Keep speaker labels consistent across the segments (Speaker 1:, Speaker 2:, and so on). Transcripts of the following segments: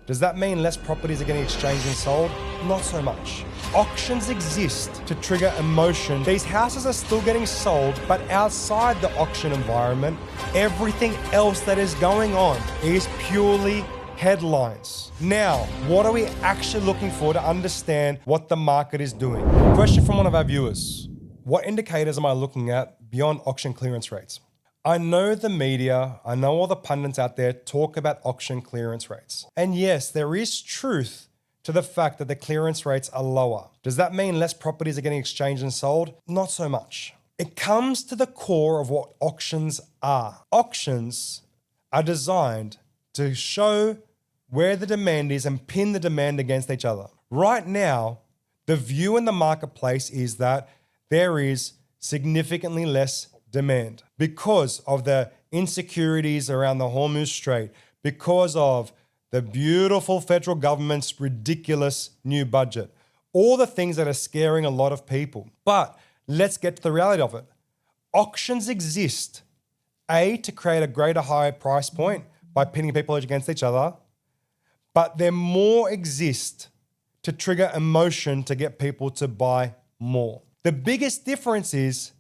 Speaker 1: Does that mean less properties are getting exchanged and sold? Not so much. Auctions exist to trigger emotion. These houses are still getting sold, but outside the auction environment, everything else that is going on is purely headlines. Now, what are we actually looking for to understand what the market is doing? Question from one of our viewers. What indicators am I looking at beyond auction clearance rates? I know the media, I know all the pundits out there talk about auction clearance rates. And yes, there is truth to the fact that the clearance rates are lower. Does that mean less properties are getting exchanged and sold? Not so much. It comes to the core of what auctions are. Auctions are designed to show where the demand is and pin the demand against each other. Right now, the view in the marketplace is that there is significantly less demand because of the insecurities around the Hormuz Strait, because of the beautiful federal government's ridiculous new budget, all the things that are scaring a lot of people. But let's get to the reality of it. Auctions exist, A, to create a greater higher price point by pinning people against each other, but they more exist to trigger emotion to get people to buy more. The biggest difference is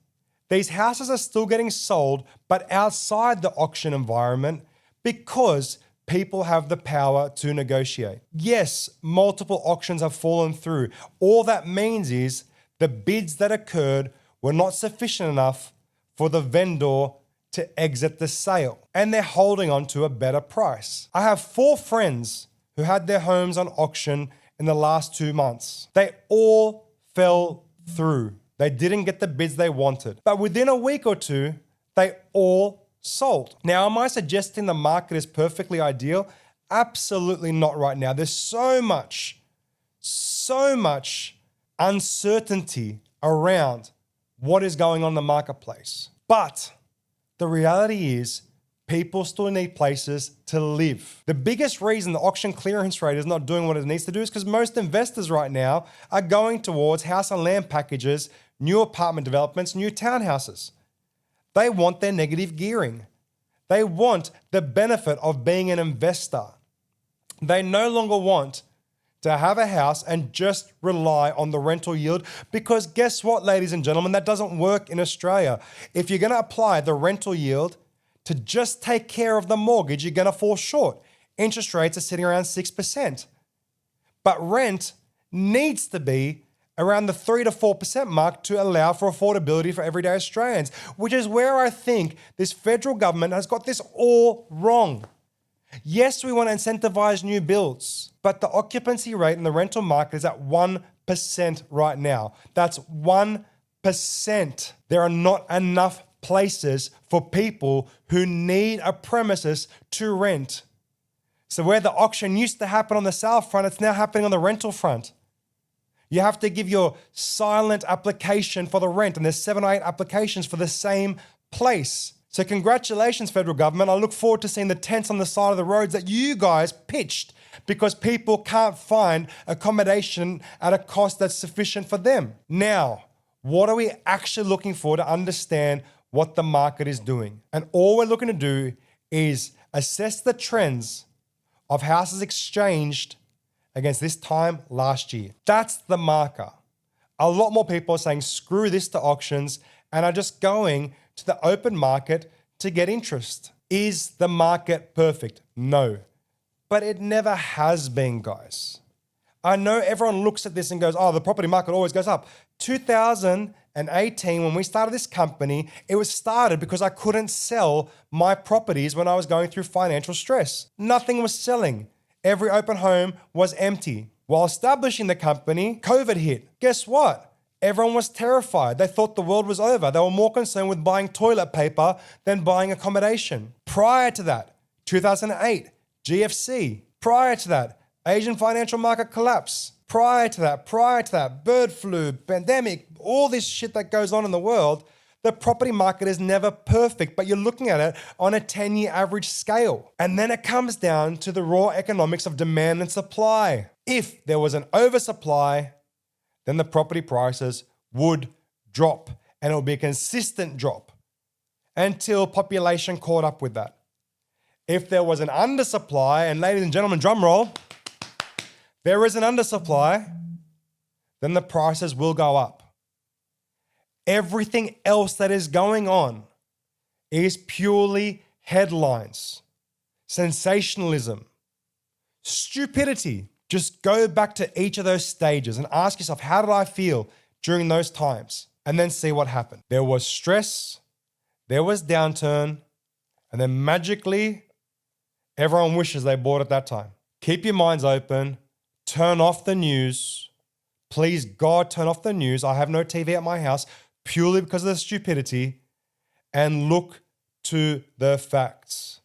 Speaker 1: these houses are still getting sold, but outside the auction environment because people have the power to negotiate. Yes, multiple auctions have fallen through. All that means is the bids that occurred were not sufficient enough for the vendor to exit the sale, and they're holding on to a better price. I have 4 friends who had their homes on auction in the last 2 months. They all fell through. They didn't get the bids they wanted. But within a week or two, they all sold. Now, am I suggesting the market is perfectly ideal? Absolutely not right now. There's so much uncertainty around what is going on in the marketplace. But the reality is people still need places to live. The biggest reason the auction clearance rate is not doing what it needs to do is because most investors right now are going towards house and land packages, new apartment developments, new townhouses. They want their negative gearing. They want the benefit of being an investor. They no longer want to have a house and just rely on the rental yield, because guess what, ladies and gentlemen, that doesn't work in Australia. If you're going to apply the rental yield to just take care of the mortgage, you're going to fall short. Interest rates are sitting around 6%. But rent needs to be around the 3 to 4% mark to allow for affordability for everyday Australians, which is where I think this federal government has got this all wrong. Yes, we want to incentivize new builds, but the occupancy rate in the rental market is at 1% right now. That's 1%. There are not enough places for people who need a premises to rent. So where the auction used to happen on the sale front, it's now happening on the rental front. You have to give your silent application for the rent, and there's 7 or 8 applications for the same place. So congratulations, federal government. I look forward to seeing the tents on the side of the roads that you guys pitched because people can't find accommodation at a cost that's sufficient for them. Now, what are we actually looking for to understand what the market is doing? And all we're looking to do is assess the trends of houses exchanged against this time last year. That's the marker. A lot more people are saying, screw this to auctions, and are just going to the open market to get interest. Is the market perfect? No. But it never has been, guys. I know everyone looks at this and goes, oh, the property market always goes up. 2018, when we started this company, it was started because I couldn't sell my properties when I was going through financial stress. Nothing was selling. Every open home was empty. While establishing the company, COVID hit. Guess what? Everyone was terrified. They thought the world was over. They were more concerned with buying toilet paper than buying accommodation. Prior to that, 2008, GFC. Prior to that, Asian financial market collapse. Prior to that, bird flu, pandemic, all this shit that goes on in the world. The property market is never perfect, but you're looking at it on a 10-year average scale. And then it comes down to the raw economics of demand and supply. If there was an oversupply, then the property prices would drop, and it would be a consistent drop until population caught up with that. If there was an undersupply, and ladies and gentlemen, drum roll, there is an undersupply, then the prices will go up. Everything else that is going on is purely headlines, sensationalism, stupidity. Just go back to each of those stages and ask yourself, how did I feel during those times? And then see what happened. There was stress, there was downturn, and then magically, everyone wishes they bought at that time. Keep your minds open, turn off the news. Please, God, turn off the news. I have no TV at my house purely because of the stupidity, and look to the facts.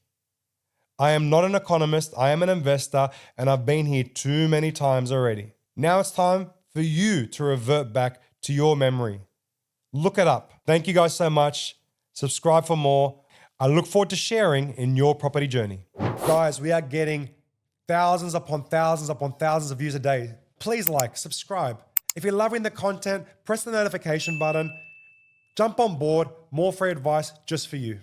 Speaker 1: I am not an economist, I am an investor, and I've been here too many times already. Now it's time for you to revert back to your memory. Look it up. Thank you guys so much. Subscribe for more. I look forward to sharing in your property journey. Guys, we are getting thousands upon thousands upon thousands of views a day. Please like, subscribe. If you're loving the content, press the notification button. Jump on board, more free advice just for you.